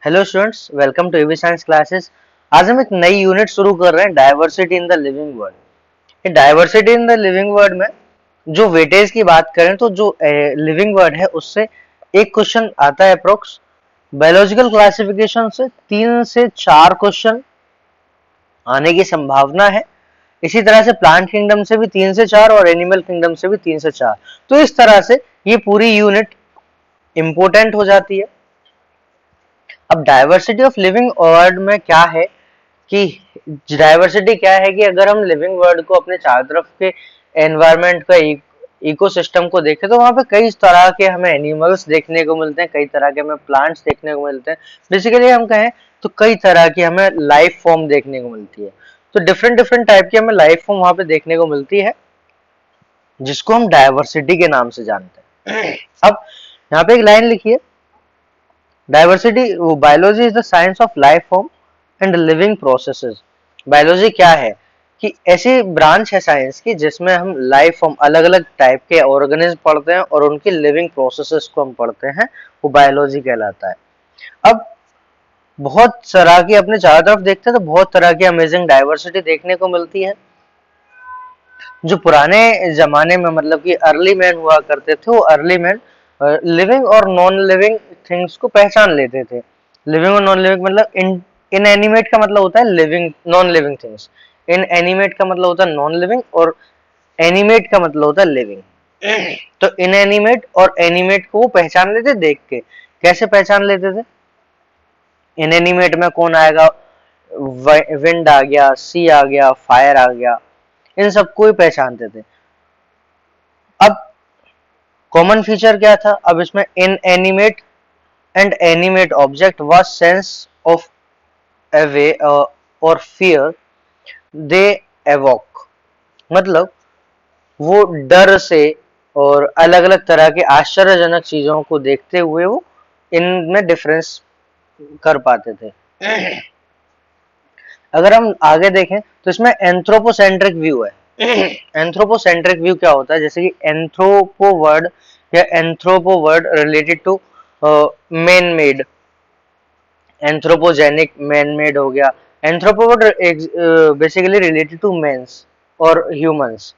Hello students, welcome to AB science classes. आज हम एक नई यूनिट शुरू कर रहे हैं, diversity in the living world. ये diversity in the living world में जो वेटेज की बात करें तो जो लिविंग वर्ल्ड है उससे एक क्वेश्चन आता है अप्रोक्स। बायोलॉजिकल क्लासिफिकेशन से 3 से 4 क्वेश्चन आने की संभावना है। इसी तरह से प्लांट किंगडम से भी 3 से 4 और एनिमल किंगडम से भी 3 से 4। तो इस तरह से ये पूरी यूनिट इंपोर्टेंट हो जाती है। अब डाइवर्सिटी ऑफ लिविंग वर्ल्ड में क्या है कि डाइवर्सिटी क्या है कि अगर हम लिविंग वर्ल्ड को अपने चारों तरफ के एनवायरनमेंट का इकोसिस्टम को देखें तो वहां पे कई तरह के हमें एनिमल्स देखने को मिलते हैं, कई तरह के हमें प्लांट्स देखने को मिलते हैं। बेसिकली हम कहें तो कई तरह की हमें लाइफ फॉर्म देखने को मिलती है। तो डिफरेंट डिफरेंट टाइप की हमें लाइफ फॉर्म वहां पे देखने को मिलती है, जिसको हम डाइवर्सिटी के नाम से जानते हैं। अब यहाँ पे एक लाइन लिखिए, diversity biology is the science of life form and living processes. Biology क्या है कि ऐसी ब्रांच है साइंस की जिसमें हम लाइफ फॉर्म, अलग अलग टाइप के ऑर्गेनिज्म पढ़ते हैं और उनकी लिविंग प्रोसेसेस को हम पढ़ते हैं, वो बायोलॉजी कहलाता है। अब बहुत तरह की अपने चारों तरफ देखते हैं तो बहुत तरह की अमेजिंग डाइवर्सिटी देखने को मिलती है। जो पुराने जमाने में मतलब कि अर्ली मैन हुआ करते थे, वो अर्ली मैन लिविंग और नॉन लिविंग थिंग्स को पहचान लेते थे। लिविंग और नॉन लिविंग मतलब इन एनिमेट का मतलब होता है लिविंग, नॉन लिविंग थिंग्स। इन एनिमेट का मतलब होता है नॉन लिविंग और एनिमेट का मतलब होता है लिविंग। तो इन एनिमेट और एनिमेट को वो पहचान लेते देख के। कैसे पहचान लेते थे? इन एनिमेट में कौन आएगा? विंड आ गया, सी आ गया, फायर आ गया, इन सबको ही पहचानते थे। अब कॉमन फीचर क्या था? अब इसमें inanimate and animate object was sense of awe और फियर दे एवोक। मतलब वो डर से और अलग अलग तरह के आश्चर्यजनक चीजों को देखते हुए वो इनमें डिफरेंस कर पाते थे। अगर हम आगे देखें तो इसमें एंथ्रोपोसेंट्रिक व्यू है। एंथ्रोपोसेंट्रिक व्यू क्या होता है? जैसे कि एंथ्रोपो वर्ड या anthropo word related to man made, anthropogenic man made हो गया। Anthropo word basically related to mens और ह्यूमंस।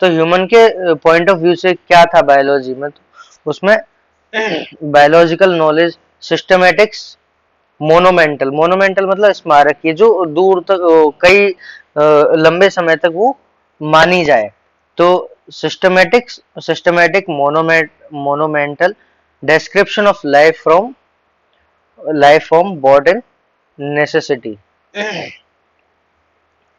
तो ह्यूमन के पॉइंट ऑफ व्यू से क्या था बायोलॉजी में, तो उसमें biological knowledge, systematics, monumental. Monumental मतलब स्मारक, ये जो दूर तक कई लंबे समय तक वो मानी जाए। तो systematics, systematic, monumental description of life from bored in necessity.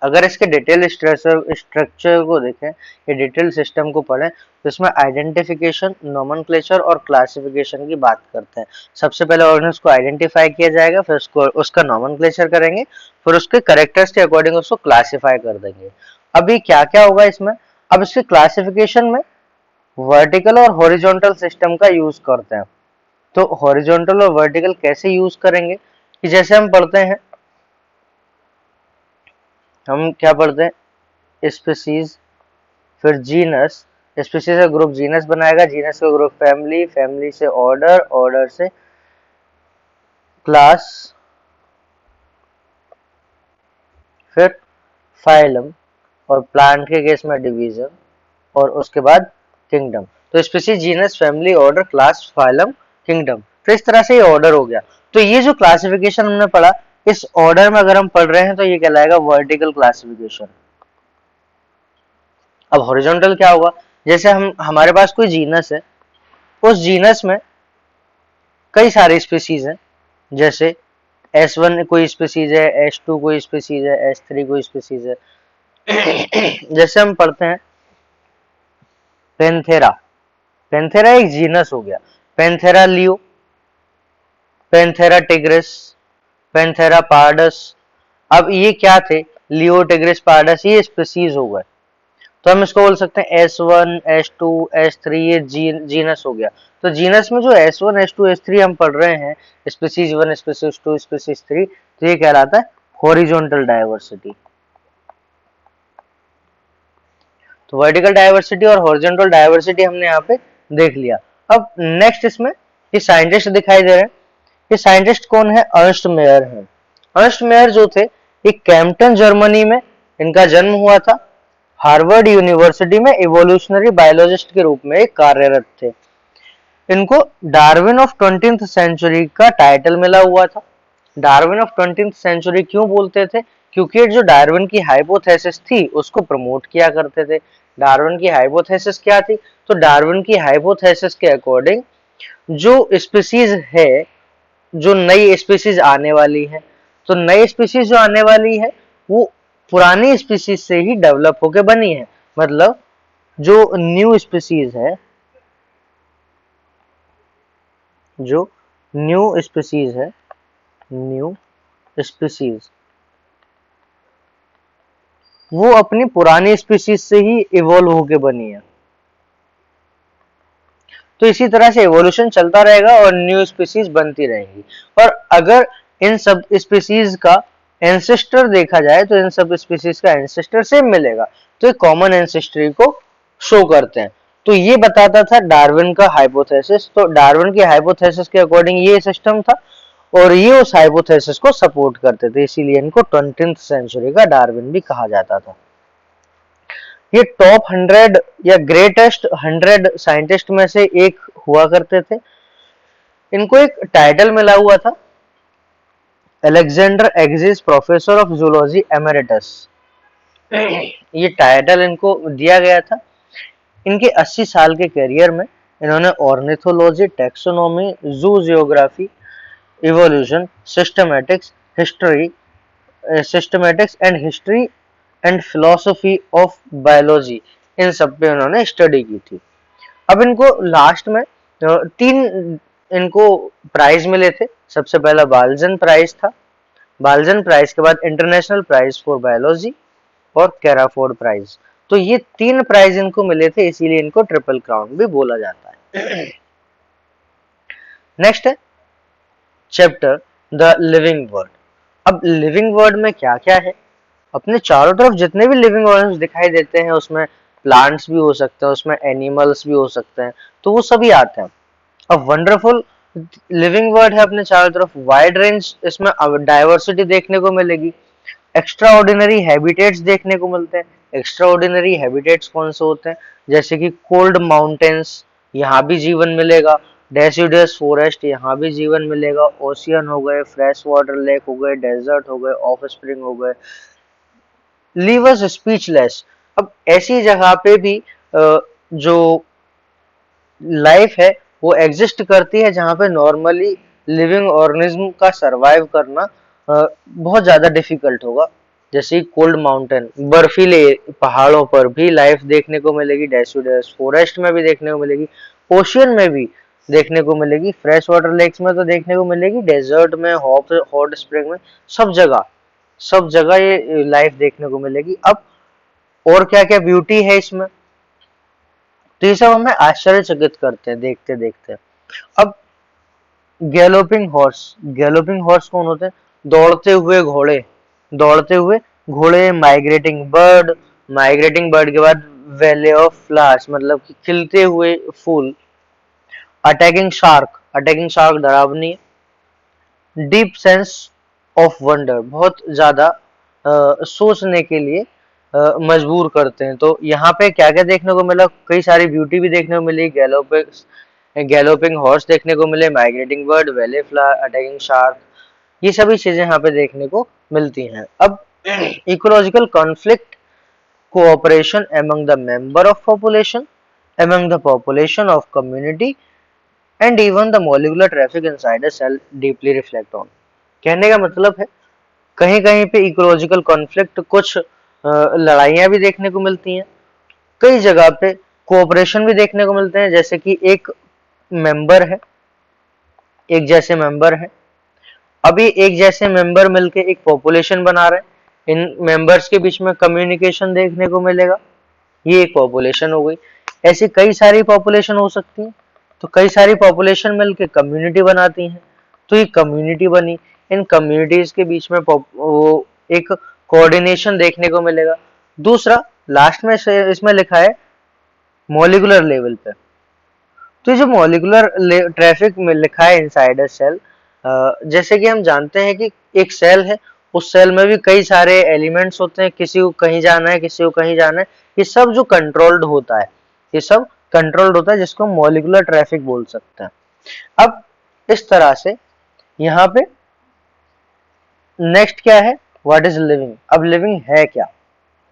अगर इसके डिटेल स्ट्रक्चर को देखें, ये डिटेल सिस्टम को पढ़ें, तो इसमें आइडेंटिफिकेशन, नोमेनक्लेचर और क्लासिफिकेशन की बात करते हैं। सबसे पहले ऑर्गेनिज्म को आइडेंटिफाई किया जाएगा, फिर उसको उसका नोमेनक्लेचर करेंगे, फिर उसके कैरेक्टर्स के अकॉर्डिंग उसको क्लासिफाई कर देंगे। अभी क्या क्या होगा इसमें? अब इसके क्लासिफिकेशन में वर्टिकल और हॉरिजॉन्टल सिस्टम का यूज करते हैं। तो हॉरिजॉन्टल और वर्टिकल कैसे यूज करेंगे कि जैसे हम पढ़ते हैं, हम क्या पढ़ते हैं? स्पीसीज, फिर जीनस। स्पीसीज का ग्रुप जीनस बनाएगा, जीनस का ग्रुप फैमिली, फैमिली से ऑर्डर, ऑर्डर से क्लास, फिर फाइलम, और प्लांट के केस में डिवीजन, और उसके बाद किंगडम। तो species, genus, family, order, class, phylum, kingdom. तो इस तरह से ये ऑर्डर हो गया। तो ये जो क्लासिफिकेशन हमने पढ़ा, इस ऑर्डर में अगर हम पढ़ रहे हैं तो ये कहलाएगा वर्टिकल क्लासिफिकेशन। अब हॉरिजॉन्टल क्या होगा? जैसे हम, हमारे पास कोई जीनस है, उस जीनस में कई सारे स्पीसीज हैं। जैसे S1 कोई स्पीसीज है, S2 कोई स्पीसीज है, S3 कोई स्पीसीज है। जैसे हम पढ़ते हैं पेंथेरा, पेंथेरा एक जीनस हो गया। पेंथेरा लियो, पेंथेरा टिग्रिस, पेंथेरा पार्डस। अब ये क्या थे? लियो, टिग्रिस, पार्डस, ये स्पीसीज हो गए। तो हम इसको बोल सकते हैं S1, S2, S3, ये जीनस हो गया। तो जीनस में जो S1, S2, S3 हम पढ़ रहे हैं, स्पीसीज 1, स्पीसीज 2, स्पीसीज 3, तो ये कहलाता है हॉरिजॉन्टल डाइवर्सिटी। तो वर्टिकल डाइवर्सिटी और हॉरिजॉन्टल डाइवर्सिटी हमने यहाँ पे देख लिया। अब नेक्स्ट इसमें ये साइंटिस्ट दिखाई दे रहे हैं, ये साइंटिस्ट कौन है? अर्नस्ट मेयर है। अर्नस्ट मेयर जो थे, ये कैम्पटन जर्मनी में इनका जन्म हुआ था। हार्वर्ड यूनिवर्सिटी में इवोल्यूशनरी बायोलॉजिस्ट के रूप में कार्यरत थे। इनको डार्विन ऑफ 20th सेंचुरी का टाइटल मिला हुआ था। डार्विन ऑफ 20th सेंचुरी क्यों बोलते थे? क्योंकि जो डार्विन की हाइपोथेसिस थी उसको प्रमोट किया करते थे। डार्विन की हाइपोथेसिस क्या थी? तो डार्विन की हाइपोथेसिस के अकॉर्डिंग जो स्पीसीज है, जो नई स्पीसीज आने वाली है, तो नई स्पीसीज जो आने वाली है वो पुरानी स्पीसीज से ही डेवलप होके बनी है। मतलब जो न्यू स्पीसीज है, जो न्यू स्पीसीज है, न्यू स्पीसीज वो अपनी पुरानी स्पीसीज से ही इवॉल्व होके बनी है। तो इसी तरह से एवोल्यूशन चलता रहेगा और न्यू स्पीसीज बनती रहेंगी। और अगर इन सब स्पीसीज का एंसेस्टर देखा जाए तो इन सब स्पीसीज का एंसेस्टर सेम मिलेगा, तो एक कॉमन एंसेस्ट्री को शो करते हैं। तो ये बताता था डार्विन का हाइपोथेसिस। तो डार्विन की हाइपोथेसिस के अकॉर्डिंग ये सिस्टम था और ये उस हाइपोथेसिस को सपोर्ट करते थे, इसीलिए इनको 20th सेंचुरी का डार्विन भी कहा जाता था। ये टॉप 100 या ग्रेटेस्ट 100 साइंटिस्ट में से एक हुआ करते थे। इनको एक टाइटल मिला हुआ था, Alexander excess professor of zoology emeritus. ये टाइटल इनको दिया गया था। इनके 80 साल के करियर में इन्होंने ornithology, taxonomy, zoogeography, evolution, systematics and history and philosophy of biology, इन सब पे उन्होंने स्टडी की थी। अब इनको लास्ट में 3 इनको प्राइज मिले थे। सबसे पहला बाल्जन प्राइज था, बाल्जन प्राइज के बाद इंटरनेशनल प्राइज फॉर बायोलॉजी और कैराफोर्ड प्राइज। तो ये 3 प्राइज इनको मिले थे, इसीलिए इनको ट्रिपल क्राउन भी बोला जाता है। नेक्स्ट है चैप्टर द लिविंग वर्ल्ड। अब लिविंग वर्ल्ड में क्या क्या है? अपने चारों तरफ जितने भी लिविंग ऑर्गेनिज्म दिखाई देते हैं, उसमें प्लांट्स भी हो सकते हैं, उसमें एनिमल्स भी हो सकते हैं, तो वो सभी आते हैं। अब वंडरफुल लिविंग वर्ल्ड है अपने चारों तरफ, वाइड रेंज इसमें डाइवर्सिटी देखने को मिलेगी। एक्स्ट्रा ऑर्डिनरी हैबिटेट्स देखने को मिलते हैं। एक्स्ट्रा ऑर्डिनरी हैबिटेट्स कौन से होते हैं? जैसे कि कोल्ड माउंटेन्स, यहाँ भी जीवन मिलेगा। डेसिडुअस फॉरेस्ट, यहाँ भी जीवन मिलेगा। ओशियन हो गए, फ्रेश वाटर लेक हो गए, डेजर्ट हो गए, ऑफ स्प्रिंग हो गए, लीव अस स्पीचलेस। अब ऐसी जगह पे भी जो लाइफ है वो एग्जिस्ट करती है जहाँ पे नॉर्मली लिविंग ऑर्गेनिज्म का सरवाइव करना बहुत ज्यादा डिफिकल्ट होगा। जैसे कोल्ड माउंटेन, बर्फीले पहाड़ों पर भी लाइफ देखने को मिलेगी, डेसिडुअस फॉरेस्ट में भी देखने को मिलेगी, ओशियन में भी देखने को मिलेगी, फ्रेश वाटर लेक्स में तो देखने को मिलेगी, डेजर्ट में, हॉट स्प्रिंग में, सब जगह ये लाइफ देखने को मिलेगी। अब और क्या क्या ब्यूटी है इसमें, तो ये सब हमें आश्चर्यचकित करते हैं देखते देखते। अब गैलोपिंग हॉर्स कौन होते हैं? दौड़ते हुए घोड़े, दौड़ते हुए घोड़े, माइग्रेटिंग बर्ड के बाद वैले ऑफ फ्लावर्स मतलब कि खिलते हुए फूल, अटैकिंग शार्क डरावनी, डीप सेंस ऑफ वंडर बहुत ज्यादा सोचने के लिए मजबूर करते हैं। तो यहाँ पे क्या क्या देखने को मिला? कई सारी ब्यूटी भी देखने को मिली, गैलोपिंग हॉर्स देखने को मिले, migrating bird, valley flower, attacking shark, ये सभी चीजें यहाँ पे देखने को मिलती हैं। अब ecological conflict, cooperation among the member of population, among the population of community and even the molecular traffic inside a cell deeply reflect on। कहने का मतलब है कहीं कहीं पे इकोलॉजिकल कॉन्फ्लिक्ट, कुछ लड़ाइयाँ भी देखने को मिलती हैं, कई जगह पे कोऑपरेशन भी देखने को मिलते हैं। जैसे कि एक मेंबर है, एक जैसे मेंबर है, अभी एक जैसे मेंबर मिलके एक पॉपुलेशन बना रहे हैं, इन मेंबर्स के बीच में कम्युनिकेशन देखने को मिलेगा, ये एक पॉपुलेशन हो गई। ऐसी कई सारी पॉपुलेशन हो सकती है, तो कई सारी पॉपुलेशन मिलके कम्युनिटी बनाती हैं, तो ये कम्युनिटी बनी। इन कम्युनिटीज के बीच में वो एक कोऑर्डिनेशन देखने को मिलेगा। दूसरा लास्ट में इसमें लिखा है मॉलिक्यूलर लेवल पे, तो ये जो मॉलिक्यूलर ट्रैफिक में लिखा है इनसाइड अ सेल, जैसे कि हम जानते हैं कि एक सेल है, उस सेल में भी कई सारे एलिमेंट्स होते हैं, किसी को कहीं जाना है, किसी को कहीं जाना है, ये सब जो कंट्रोल्ड होता है, ये सब कंट्रोल्ड होता है, जिसको हम मॉलिक्यूलर ट्रैफिक बोल सकते हैं। अब इस तरह से यहाँ पे नेक्स्ट क्या है, व्हाट इज लिविंग। अब लिविंग है क्या,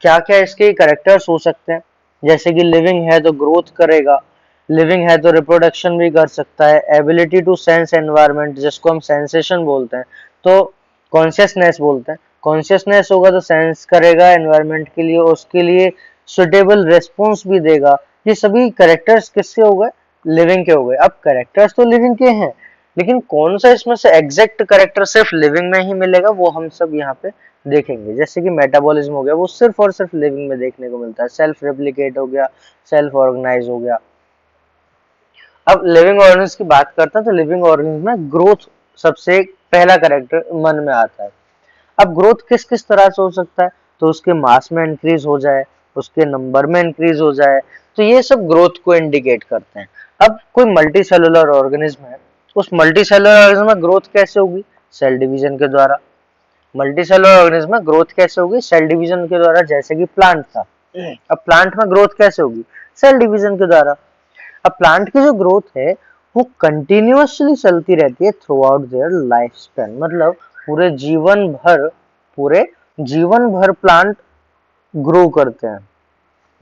क्या क्या इसके कैरेक्टर्स हो सकते हैं। जैसे कि लिविंग है तो ग्रोथ करेगा, लिविंग है तो रिप्रोडक्शन भी कर सकता है, एबिलिटी टू सेंस एनवायरनमेंट, जिसको हम सेंसेशन बोलते हैं, तो कॉन्शियसनेस बोलते हैं, कॉन्शियसनेस होगा तो सेंस करेगा एनवायरनमेंट के लिए, उसके लिए सुटेबल रिस्पॉन्स भी देगा। ये सभी कैरेक्टर्स किसके हो गए, लिविंग के हो गए। अब कैरेक्टर्स तो लिविंग के हैं, लेकिन कौन सा इसमें से एग्जैक्ट कैरेक्टर सिर्फ लिविंग में ही मिलेगा, वो हम सब यहाँ पे देखेंगे। जैसे कि मेटाबॉलिज्म हो गया, वो सिर्फ और सिर्फ लिविंग में देखने को मिलता है। सेल्फ रेप्लिकेट हो गया, सेल्फ ऑर्गेनाइज हो गया। अब लिविंग ऑर्गेनिज्म की बात करते हैं तो लिविंग ऑर्गेनिज्म में ग्रोथ सबसे पहला कैरेक्टर मन में आता है। अब ग्रोथ किस किस तरह से हो सकता है, तो उसके मास में इंक्रीज हो जाए, उसके नंबर में इंक्रीज हो जाए, तो ये सब ग्रोथ को इंडिकेट करते हैं। अब कोई मल्टी सेलुलर ऑर्गेनिज्म है, उस मल्टी सेलुलर ऑर्गेनिज्म में ग्रोथ कैसे होगी, सेल डिवीजन के द्वारा। मल्टी सेलुलर ऑर्गेनिज्म में ग्रोथ कैसे होगी, सेल डिवीजन के द्वारा, जैसे कि प्लांट था। अब प्लांट में ग्रोथ कैसे होगी, सेल डिवीजन के द्वारा। अब प्लांट की जो ग्रोथ है वो कंटिन्यूअसली चलती रहती है through out their life span, मतलब पूरे जीवन भर प्लांट ग्रो करते हैं।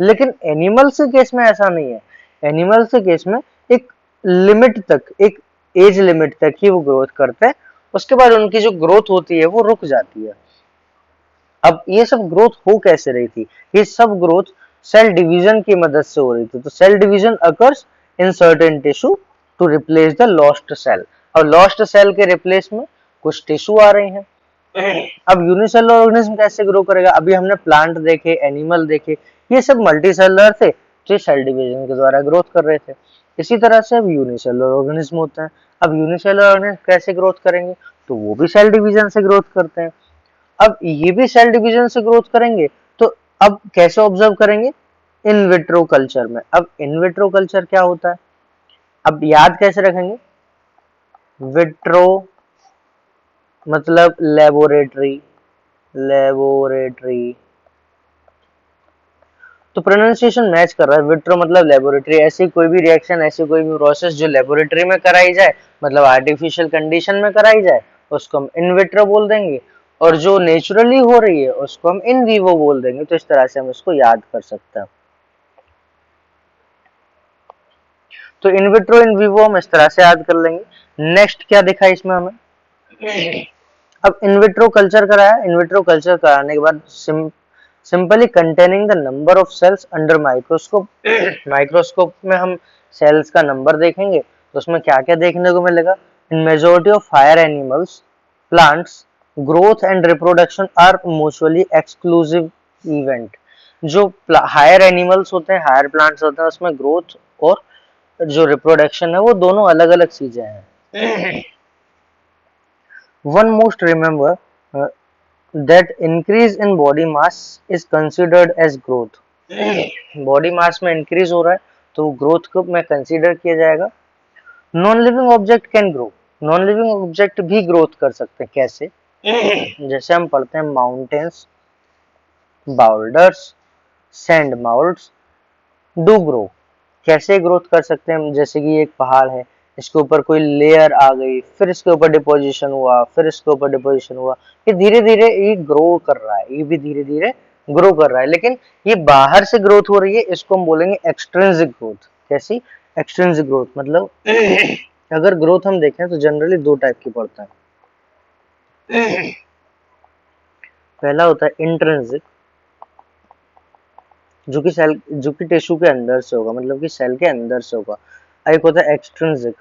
लेकिन एनिमल्स के केस में ऐसा नहीं है। एनिमल्स के केस में एक लिमिट तक, एक एज लिमिट तक ही वो ग्रोथ करते हैं, उसके बाद उनकी जो ग्रोथ होती है वो रुक जाती है। अब ये सब ग्रोथ हो कैसे रही थी, ये सब ग्रोथ सेल डिवीजन की मदद से हो रही थी। तो cell division occurs in certain tissue to replace the lost cell. अब लॉस्ट सेल के रिप्लेस में कुछ टिश्यू आ रहे हैं। अब यूनिसेलुलर ऑर्गेनिज्म कैसे ग्रो करेगा, अभी हमने प्लांट देखे, एनिमल देखे, ये सब मल्टीसेलुलर थे, जो सेल डिवीजन के द्वारा ग्रोथ कर रहे थे। इसी तरह से अब यूनिसेलुलर ऑर्गेनिज्म होते हैं। अब यूनिसेलुलर ऑर्गेनिज्म कैसे ग्रोथ करेंगे, तो वो भी सेल डिवीजन से ग्रोथ करते हैं। अब ये भी सेल डिवीजन से ग्रोथ करेंगे, तो अब कैसे ऑब्जर्व करेंगे, इन विट्रो कल्चर में। अब इन विट्रो कल्चर क्या होता है, अब याद कैसे रखेंगे, विट्रो मतलब लेबोरेटरी, लेबोरेटरी, तो प्रोनाउंसिएशन मैच कर रहा है। विट्रो मतलब लेबोरेटरी, ऐसी कोई भी रिएक्शन, ऐसी कोई भी प्रोसेस जो लेबोरेटरी में कराई जाए, मतलब आर्टिफिशियल कंडीशन में कराई जाए, उसको हम इन विट्रो बोल देंगे, और जो नेचुरली हो रही है उसको हम इन विवो बोल देंगे। तो इस तरह से हम इसको याद कर सकते हैं। तो इन विट्रो इन विवो हम इस तरह से याद कर लेंगे। नेक्स्ट क्या दिखा इसमें हमें, अब इन विट्रो कल्चर कराया, इन विट्रो कल्चर कराने के बाद simply containing the number of sales under microscope. Microscope में हम सेल्स का नंबर देखेंगे, तो उसमें क्या क्या देखने को मिलेगा, in majority of higher animals plants growth and reproduction are mutually exclusive event. जो हायर एनिमल्स होते हैं, हायर प्लांट्स होते हैं, उसमें ग्रोथ और जो रिप्रोडक्शन है वो दोनों अलग अलग चीजें हैं। One must remember that increase in body mass is considered as growth. Body mass में इंक्रीज हो रहा है तो ग्रोथ को में कंसीडर किया जाएगा। Non living object can grow, non living object भी ग्रोथ कर सकते हैं। कैसे, जैसे हम पढ़ते हैं mountains, boulders, sand माउल्ड्स do grow. कैसे ग्रोथ कर सकते हैं, जैसे कि एक पहाड़ है, इसके ऊपर कोई लेयर आ गई, फिर इसके ऊपर डिपोजिशन हुआ, फिर इसके ऊपर डिपोजिशन हुआ, ये धीरे धीरे ये ग्रो कर रहा है, ये भी धीरे धीरे ग्रो कर रहा है। लेकिन ये बाहर से ग्रोथ हो रही है, इसको हम बोलेंगे एक्सट्रिंसिक ग्रोथ। कैसी, एक्सट्रिंसिक ग्रोथ मतलब अगर ग्रोथ हम देखें तो जनरली दो टाइप की पड़ता है। पहला होता है इंट्रिंसिक, जो कि टिश्यू के अंदर से होगा, मतलब कि सेल के अंदर से होगा। एक होता है एक्सट्रिंसिक,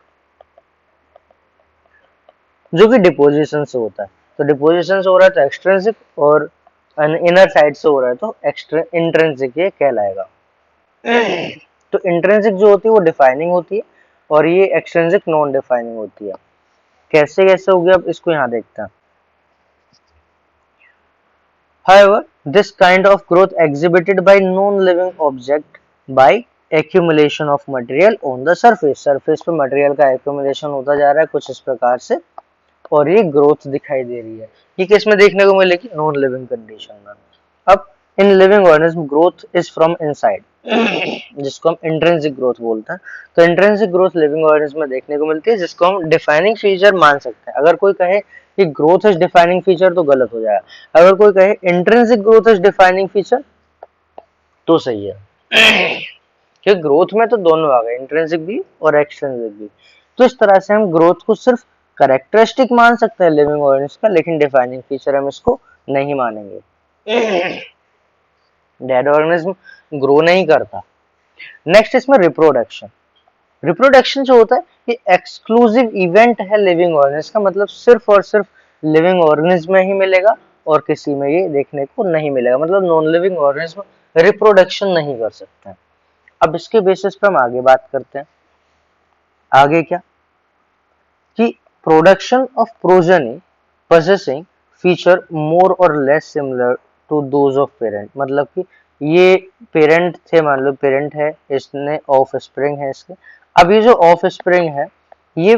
जो कि डिपोजिशन से होता है। तो डिपोजिशन से हो रहा है तो एक्सट्रिंसिक, और इनर साइड से हो रहा है तो इंट्रिंसिक ये कहलाएगा। तो इंट्रिंसिक जो होती है वो डिफाइनिंग होती है, और ये एक्सट्रिंसिक नॉन डिफाइनिंग होती है। कैसे कैसे हो गया, अब इसको यहाँ देखते हैं। However, this kind of growth exhibited by non-living object by accumulation of material on the surface. Surface पे material का accumulation होता जा रहा है कुछ इस प्रकार से, और ये ग्रोथ दिखाई दे रही है। ये किस में देखने को मिलेगी? नॉन लिविंग कंडीशन में। अब in living organism growth is from inside, जिसको हम इंट्रिंसिक ग्रोथ बोलते हैं। तो इंट्रिंसिक ग्रोथ लिविंग ऑर्गेनिज्म में देखने को मिलती है, जिसको हम डिफाइनिंग फीचर मान सकते हैं। अगर कोई कहे कि ग्रोथ इज डिफाइनिंग फीचर तो गलत हो जाएगा। अगर कोई कहे intrinsic growth is defining feature तो सही है। कि ग्रोथ में तो दोनों आ गए, इंट्रिंसिक भी और एक्सट्रिंसिक भी। तो इस तरह से हम ग्रोथ को सिर्फ करेक्टरिस्टिक मान सकते हैं लिविंग ऑर्गेनिज्म का, लेकिन डिफाइनिंग फीचर हम इसको नहीं मानेंगे। डेड ऑर्गेनिज्म ग्रो नहीं करता। नेक्स्ट इसमें रिप्रोडक्शन। रिप्रोडक्शन जो होता है ये एक्सक्लूसिव इवेंट है लिविंग ऑर्गेनिज्म का, मतलब सिर्फ और सिर्फ लिविंग ऑर्गेनिज्म में ही मिलेगा और किसी में ये देखने को नहीं मिलेगा। मतलब नॉन लिविंग ऑर्गेनिज्म रिप्रोडक्शन नहीं कर सकते हैं। अब इसके बेसिस पे हम आगे बात करते हैं। आगे क्या कि production of progeny possessing feature more और less similar to those of parent. मतलब कि ये पेरेंट थे, मान लो पेरेंट है, इसने ऑफ स्प्रिंग है इसके। अब ये जो ऑफ स्प्रिंग है ये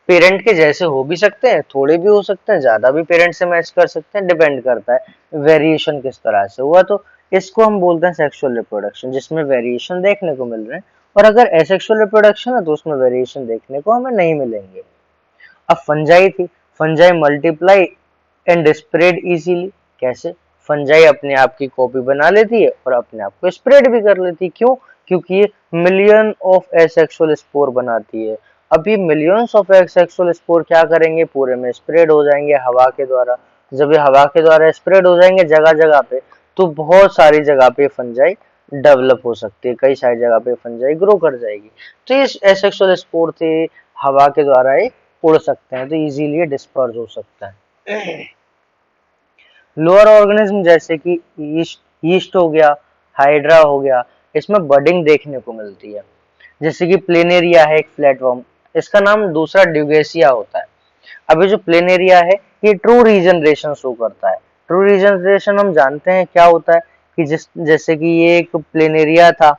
पेरेंट के जैसे हो भी सकते हैं, थोड़े भी हो सकते हैं, ज्यादा भी पेरेंट से मैच कर सकते हैं, डिपेंड करता है वेरिएशन किस तरह से हुआ। तो इसको हम बोलते हैं सेक्सुअल रिप्रोडक्शन, जिसमें वेरिएशन देखने को मिल रहे हैं। और अगर एसेक्सुअल रिप्रोडक्शन है तो उसमें वेरिएशन देखने को हमें नहीं मिलेंगे। अब फंजाई थी, fungi multiply and spread easily. कैसे? फंजाई अपने आप की कॉपी बना लेती है और अपने आप को स्प्रेड भी कर लेती है। क्यों? क्योंकि ये मिलियन ऑफ एसेक्सुअल स्पोर बनाती है। अब ये मिलियंस ऑफ एसेक्सुअल स्पोर क्या करेंगे? पूरे में स्प्रेड हो जाएंगे हवा के द्वारा। जब ये हवा के द्वारा स्प्रेड हो जाएंगे जगह जगह पे, तो बहुत सारी जगह पे फंजाई डेवलप हो सकती है, कई सारी जगह पे फंजाई ग्रो कर जाएगी। तो ये एसेक्सुअल स्पोर थे, हवा के द्वारा ये उड़ सकते हैं, तो इजीली डिस्पर्स हो सकता है। लोअर ऑर्गेनिज्म जैसे कि ईस्ट हो गया, हाइड्रा हो गया, इसमें बडिंग देखने को मिलती है। जैसे कि प्लेनेरिया है एक फ्लैटवर्म, इसका नाम दूसरा ड्यूगेसिया होता है। अभी जो प्लेनेरिया है ये ट्रू रीजनरेशन शो करता है। ट्रू रीजनरेशन हम जानते हैं क्या होता है कि जैसे कि ये एक प्लेनेरिया था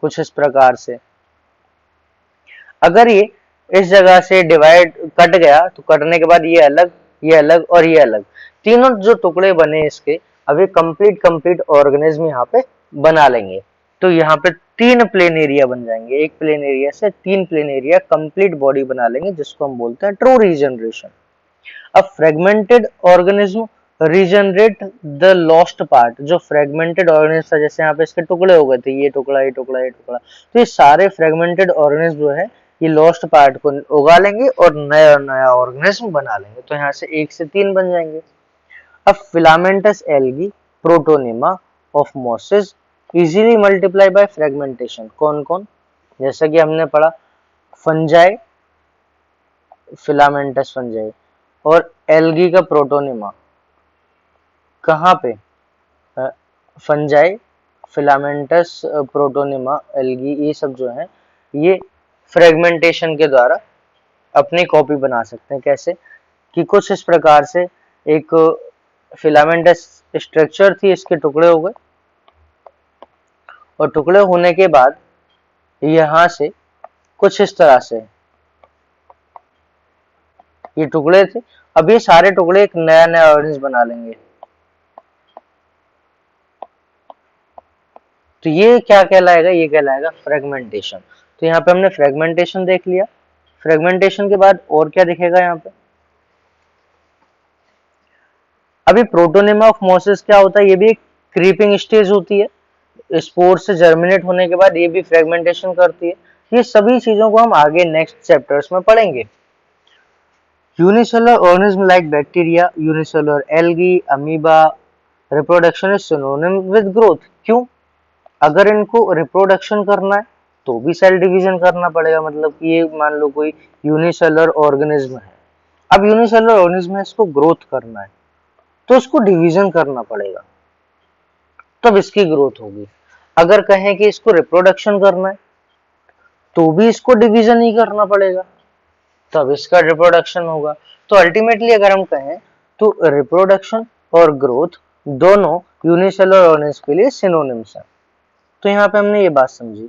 कुछ इस प्रकार से, अगर ये इस जगह से डिवाइड कट गया तो कटने के बाद ये अलग, ये अलग और ये अलग, तीनों जो टुकड़े बने इसके, अब ये कंप्लीट ऑर्गेनिज्म यहाँ पे बना लेंगे। तो यहाँ पे तीन प्लेन एरिया बन जाएंगे, एक प्लेन एरिया से तीन प्लेन एरिया कंप्लीट बॉडी बना लेंगे, जिसको हम बोलते हैं ट्रू रीजनरेशन। अब fragmented organism regenerate the lost part. जो फ्रेगमेंटेड ऑर्गेनिज्म था, जैसे यहाँ पे इसके टुकड़े हो गए थे, ये टुकड़ा ये टुकड़ा ये टुकड़ा, तो ये सारे फ्रेगमेंटेड ऑर्गेनिज्म जो है ये लॉस्ट पार्ट को उगा लेंगे और नया नया ऑर्गेनिज्म बना लेंगे। तो यहाँ से एक से तीन बन जाएंगे। अब filamentous algae protonema of mosses easily multiply by fragmentation. कौन कौन? जैसा कि हमने पढ़ा फंजाई, फिलामेंटस फंजाई और एल्गी का प्रोटोनिमा। कहाँ पे? फंजाई, फिलामेंटस, प्रोटोनिमा, एल्गी, ये सब जो है ये फ्रेगमेंटेशन के द्वारा अपनी कॉपी बना सकते हैं। कैसे? कि कुछ इस प्रकार से एक फिलामेंटस स्ट्रक्चर थी, इसके टुकड़े हो गए और टुकड़े होने के बाद यहाँ से कुछ इस तरह से ये टुकड़े थे, अब ये सारे टुकड़े एक नया नया ऑर्गेनिज्म बना लेंगे। तो ये क्या कहलाएगा? ये कहलाएगा फ्रेगमेंटेशन। तो यहाँ पे हमने फ्रेगमेंटेशन देख लिया। फ्रेगमेंटेशन के बाद और क्या दिखेगा यहाँ पे? अभी प्रोटोनिमा ऑफ मोसिस क्या होता है? ये भी एक क्रीपिंग स्टेज होती है। स्पोर से जर्मिनेट होने के बाद ये भी फ्रेगमेंटेशन करती है। ये सभी चीजों को हम आगे नेक्स्ट चैप्टर्स में पढ़ेंगे। Unicellular organism like bacteria, unicellular algae, amoeba, reproduction is synonym with growth. क्यों? अगर इनको रिप्रोडक्शन करना है तो भी सेल डिवीजन करना पड़ेगा। मतलब कि ये मान लो कोई यूनिसेलुलर ऑर्गेनिज्म है, अब यूनिसेलुलर ऑर्गेनिज्म है, इसको ग्रोथ करना है तो उसको डिवीजन करना पड़ेगा, तब इसकी ग्रोथ होगी। अगर कहें कि इसको रिप्रोडक्शन करना है तो भी इसको डिवीजन ही करना पड़ेगा, तब इसका रिप्रोडक्शन होगा। तो अल्टीमेटली अगर हम कहें तो रिप्रोडक्शन और ग्रोथ दोनों यूनिसेलुलर ऑर्गेनिज्म के लिए सिनोनिम्स हैं। तो यहाँ पे हमने ये बात समझी।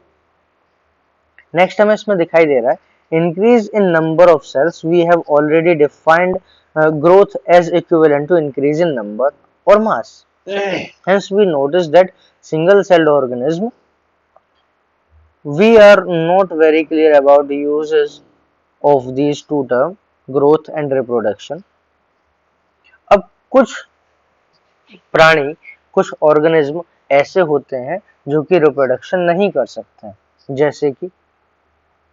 नेक्स्ट हमें इसमें दिखाई दे रहा है increase in number of cells, we have already defined growth as equivalent to increase in number or mass. Hence we notice that single celled organism, we are not very clear about the uses of these two terms, growth and reproduction. अब कुछ प्राणी, कुछ organism ऐसे होते हैं जो कि reproduction नहीं कर सकते हैं, जैसे कि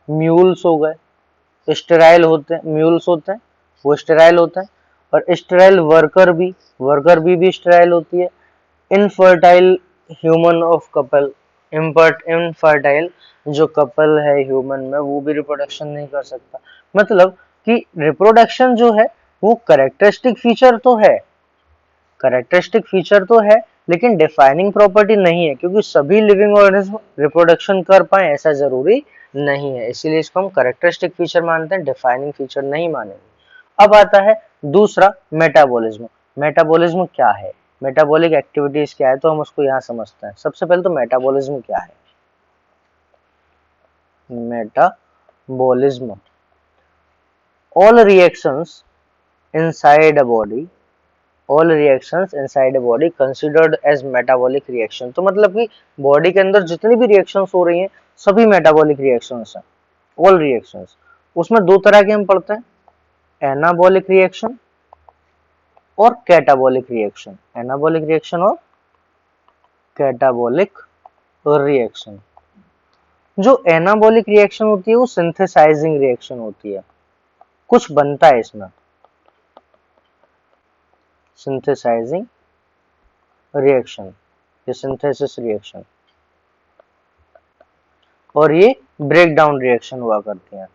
म्यूल्स हो गए, स्टेराइल होते हैं, म्यूल्स होते हैं वो स्टेराइल होते हैं, और स्टेराइल वर्कर भी स्टेराइल होती है। Infertile human of couple, infertile जो कपल है ह्यूमन में वो भी रिप्रोडक्शन नहीं कर सकता। मतलब कि रिप्रोडक्शन जो है वो कैरेक्टरिस्टिक फीचर तो है लेकिन डिफाइनिंग प्रॉपर्टी नहीं है, क्योंकि सभी लिविंग ऑर्गेनिज्म रिप्रोडक्शन कर पाए ऐसा जरूरी नहीं है, इसीलिए इसको हम कैरेक्टरिस्टिक फीचर मानते हैं, डिफाइनिंग फीचर नहीं मानेंगे। अब आता है दूसरा मेटाबॉलिज्म। मेटाबॉलिज्म क्या है, मेटाबॉलिक एक्टिविटीज क्या है, तो हम उसको यहाँ समझते हैं। सबसे पहले तो मेटाबॉलिज्म क्या है। Metabolism, all reactions inside a body considered as metabolic reaction। तो मतलब कि बॉडी के अंदर जितनी भी रिएक्शंस हो रही हैं सभी मेटाबॉलिक रिएक्शंस हैं, ऑल रिएक्शंस। उसमें दो तरह के हम पढ़ते हैं, एनाबॉलिक रिएक्शन और कैटाबॉलिक रिएक्शन। एनाबॉलिक रिएक्शन और कैटाबॉलिक रिएक्शन। जो एनाबॉलिक रिएक्शन होती है वो सिंथेसाइजिंग रिएक्शन होती है, कुछ बनता है इसमें, सिंथेसाइजिंग रिएक्शन, ये सिंथेसिस रिएक्शन, और ये ब्रेक डाउन रिएक्शन हुआ करती हैं,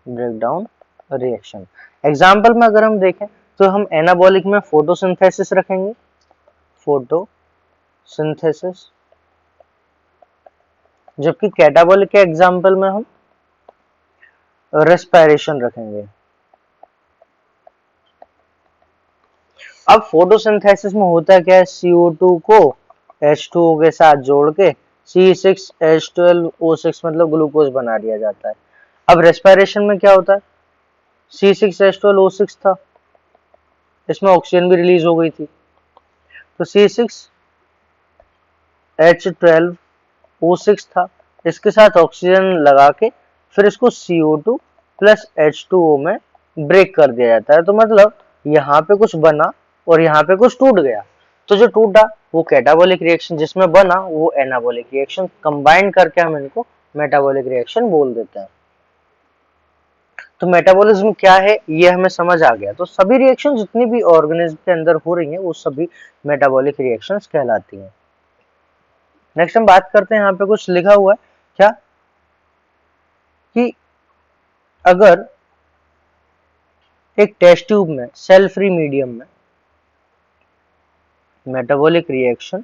ब्रेक डाउन रिएक्शन। एग्जाम्पल में अगर हम देखें तो हम एनाबॉलिक में फोटोसिंथेसिस रखेंगे, फोटोसिंथेसिस, जबकि कैटाबॉलिक के एग्जाम्पल में हम रेस्पिरेशन रखेंगे। अब फोटोसिंथेसिस में होता क्या है, CO2 को H2O के साथ जोड़ के C6H12O6 मतलब ग्लूकोज बना दिया जाता है। अब रेस्पिरेशन में क्या होता है, C6H12O6 था, इसमें ऑक्सीजन भी रिलीज हो गई थी, तो C6H12O6 था, इसके साथ ऑक्सीजन लगा के फिर इसको CO2 प्लस H2O में ब्रेक कर दिया जाता है। तो मतलब यहाँ पे कुछ बना और यहाँ पे कुछ टूट गया, तो जो टूटा वो कैटाबॉलिक रिएक्शन, जिसमें बना वो एनाबॉलिक रिएक्शन, कंबाइन करके हम इनको मेटाबॉलिक रिएक्शन बोल देते हैं। तो मेटाबॉलिज्म क्या है ये हमें समझ आ गया। तो सभी रिएक्शन जितनी भी ऑर्गेनिज्म के अंदर हो रही हैं वो सभी मेटाबॉलिक रिएक्शंस कहलाती हैं। नेक्स्ट हम बात करते हैं, यहाँ पे कुछ लिखा हुआ है क्या कि अगर एक टेस्ट ट्यूब में सेल फ्री मीडियम में metabolic reaction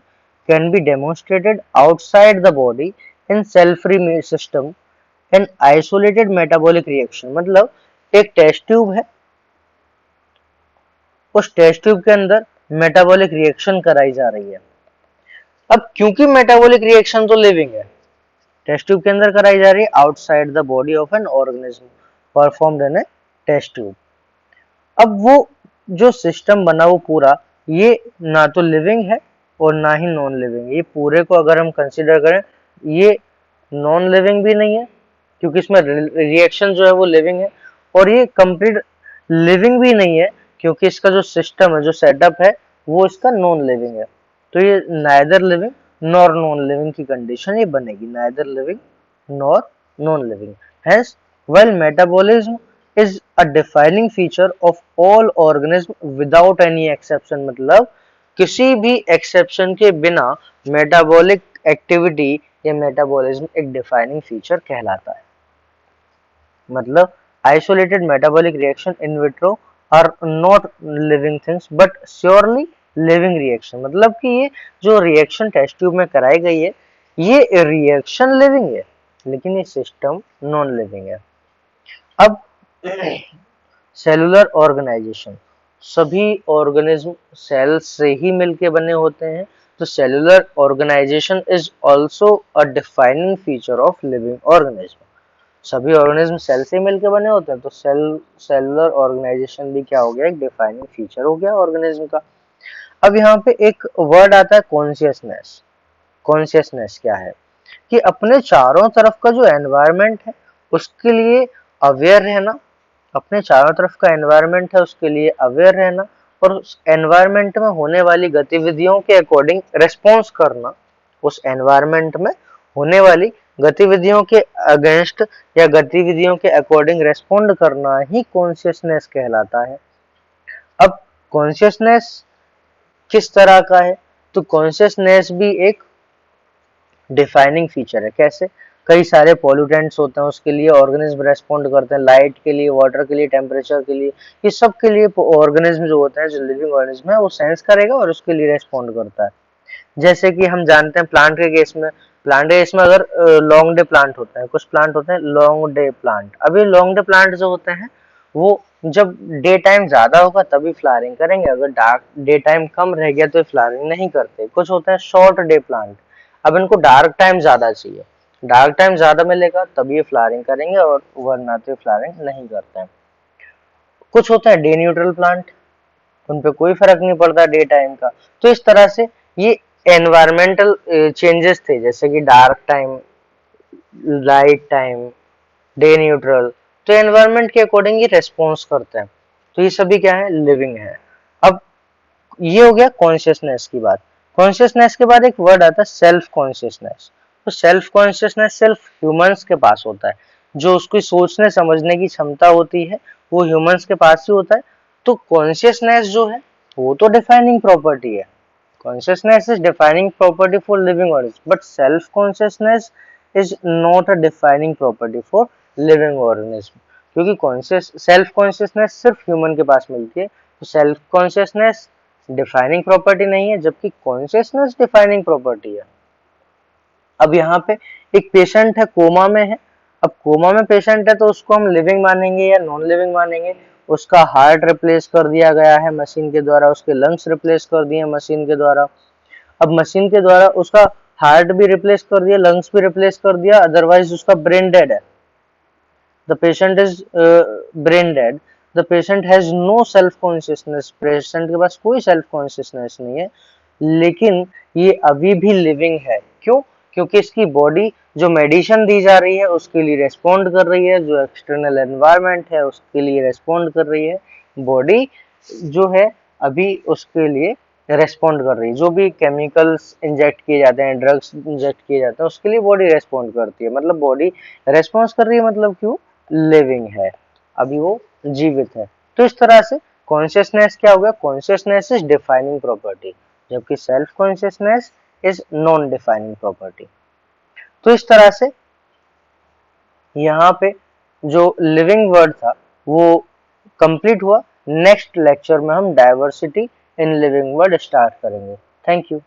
can be demonstrated outside the body in cell free system an isolated metabolic reaction। मतलब एक टेस्ट ट्यूब है, उस टेस्ट ट्यूब के अंदर मेटाबॉलिक रिएक्शन कराई जा रही है। अब क्योंकि मेटाबॉलिक रिएक्शन तो लिविंग है, टेस्ट ट्यूब के अंदर कराई जा रही है outside the body of an organism performed in a test tube. अब वो जो सिस्टम बना वो पूरा, ये ना तो लिविंग है और ना ही नॉन लिविंग। ये पूरे को अगर हम कंसीडर करें, ये नॉन लिविंग भी नहीं है क्योंकि इसमें रिएक्शन जो है वो लिविंग है, और ये कंप्लीट लिविंग भी नहीं है क्योंकि इसका जो सिस्टम है, जो सेटअप है वो इसका नॉन लिविंग है। तो ये neither living nor non living की कंडीशन ये बनेगी, neither living nor non living. Hence while metabolism is a defining feature of all organism without any exception। मतलब किसी भी एक्सेप्शन के बिना मेटाबॉलिक एक्टिविटी या मेटाबॉलिज्म एक डिफाइनिंग फीचर कहलाता है। मतलब isolated metabolic reaction in vitro are not living things but surely living reaction. मतलब कि ये जो रिएक्शन टेस्ट ट्यूब में कराई गई है ये रिएक्शन लिविंग है लेकिन ये सिस्टम नॉन लिविंग है। अब सेलुलर ऑर्गेनाइजेशन, सभी ऑर्गेनिज्म सेल से ही मिलके बने होते हैं, तो cellular organisation is also a defining feature of living organism. सभी ऑर्गेनिज्म सेल से मिलकर बने होते हैं, तो सेलुलर ऑर्गेनाइजेशन भी क्या हो गया, एक डिफाइनिंग फीचर हो गया ऑर्गेनिज्म का। अब यहाँ पे एक वर्ड आता है कॉन्शियसनेस। कॉन्शियसनेस क्या है कि अपने चारों तरफ का जो एनवायरनमेंट है उसके लिए अवेयर रहना, अपने चारों तरफ का एनवायरनमेंट है उसके लिए अवेयर रहना, और उस एनवायरनमेंट में होने वाली गतिविधियों के अकॉर्डिंग रिस्पॉन्स करना, उस एनवायरनमेंट में होने वाली गतिविधियों के अगेंस्ट या गतिविधियों के अकॉर्डिंग रेस्पॉन्ड करना ही कॉन्शियसनेस कहलाता है। अब कॉन्शियसनेस किस तरह का है, तो कॉन्शियसनेस भी एक डिफाइनिंग फीचर है। कैसे, कई सारे पॉल्यूटेंट्स होते हैं उसके लिए ऑर्गेनिज्म रेस्पॉन्ड करते हैं, लाइट के लिए, वाटर के लिए, टेम्परेचर के लिए, ये सब के लिए ऑर्गेनिज्म जो होते हैं, जो लिविंग ऑर्गेनिज्म है वो सेंस करेगा और उसके लिए रेस्पॉन्ड करता है। जैसे कि हम जानते हैं प्लांट के केस में अगर लॉन्ग डे प्लांट होते हैं, कुछ प्लांट होते हैं लॉन्ग डे प्लांट। अभी लॉन्ग डे प्लांट जो होते हैं वो जब डे टाइम ज्यादा होगा तभी फ्लावरिंग करेंगे, अगर डार्क डे टाइम कम रह गया तो फ्लावरिंग नहीं करते। कुछ होते हैं शॉर्ट डे प्लांट, अब इनको डार्क टाइम ज्यादा चाहिए, डार्क टाइम ज्यादा मिलेगा तब ये फ्लावरिंग करेंगे, और वरना तो फ्लावरिंग नहीं करते हैं। कुछ होते हैं डे न्यूट्रल प्लांट, उन पे कोई फर्क नहीं पड़ता डे टाइम का। तो इस तरह से ये एनवायरमेंटल चेंजेस थे, जैसे कि dark time, light time, day neutral, तो एनवायरमेंट के अकॉर्डिंग ये रेस्पॉन्स करते हैं। तो ये सभी क्या है, लिविंग है। अब ये हो गया कॉन्शियसनेस की बात। कॉन्शियसनेस के बाद एक वर्ड आता है सेल्फ कॉन्शियसनेस। तो सेल्फ कॉन्शियसनेस सिर्फ ह्यूमंस के पास होता है, जो उसकी सोचने समझने की क्षमता होती है वो ह्यूमंस के पास ही होता है। तो कॉन्शियसनेस जो है वो तो डिफाइनिंग प्रॉपर्टी है, consciousness is defining property for living organisms, but self consciousness is not a defining property for living organism। क्योंकि कॉन्शियस सेल्फ कॉन्शियसनेस सिर्फ ह्यूमन के पास मिलती है, तो सेल्फ कॉन्शियसनेस डिफाइनिंग प्रॉपर्टी नहीं है, जबकि कॉन्शियसनेस डिफाइनिंग प्रॉपर्टी है। अब यहाँ पे एक पेशेंट है, कोमा में है। अब कोमा में पेशेंट है तो उसको हम लिविंग मानेंगे या नॉन लिविंग मानेंगे? उसका हार्ट रिप्लेस कर दिया गया है मशीन के द्वारा, उसके लंग्स रिप्लेस कर दिए मशीन के द्वारा। अब मशीन के द्वारा उसका हार्ट भी रिप्लेस कर दिया, लंग्स भी रिप्लेस कर दिया, अदरवाइज उसका ब्रेन डेड है। The patient is brain dead, the patient has no self consciousness, patient के पास कोई सेल्फ कॉन्शियसनेस नहीं है, लेकिन ये अभी भी लिविंग है। क्यों? क्योंकि इसकी बॉडी जो मेडिसिन दी जा रही है उसके लिए रेस्पॉन्ड कर रही है, जो एक्सटर्नल एनवायरनमेंट है उसके लिए रेस्पॉन्ड कर रही है, बॉडी जो है अभी उसके लिए रेस्पॉन्ड कर रही है। जो भी केमिकल्स इंजेक्ट किए जाते हैं, ड्रग्स इंजेक्ट किए जाते हैं, उसके लिए बॉडी रेस्पॉन्ड करती है, मतलब बॉडी रेस्पॉन्स कर रही है, मतलब क्यों, लिविंग है, अभी वो जीवित है। तो इस तरह से कॉन्शियसनेस क्या हो गया, कॉन्शियसनेस इज डिफाइनिंग प्रॉपर्टी, जबकि self consciousness is non defining property. तो इस तरह से यहाँ पे जो लिविंग वर्ड था वो कंप्लीट हुआ। नेक्स्ट लेक्चर में हम diversity in living world start करेंगे। Thank you.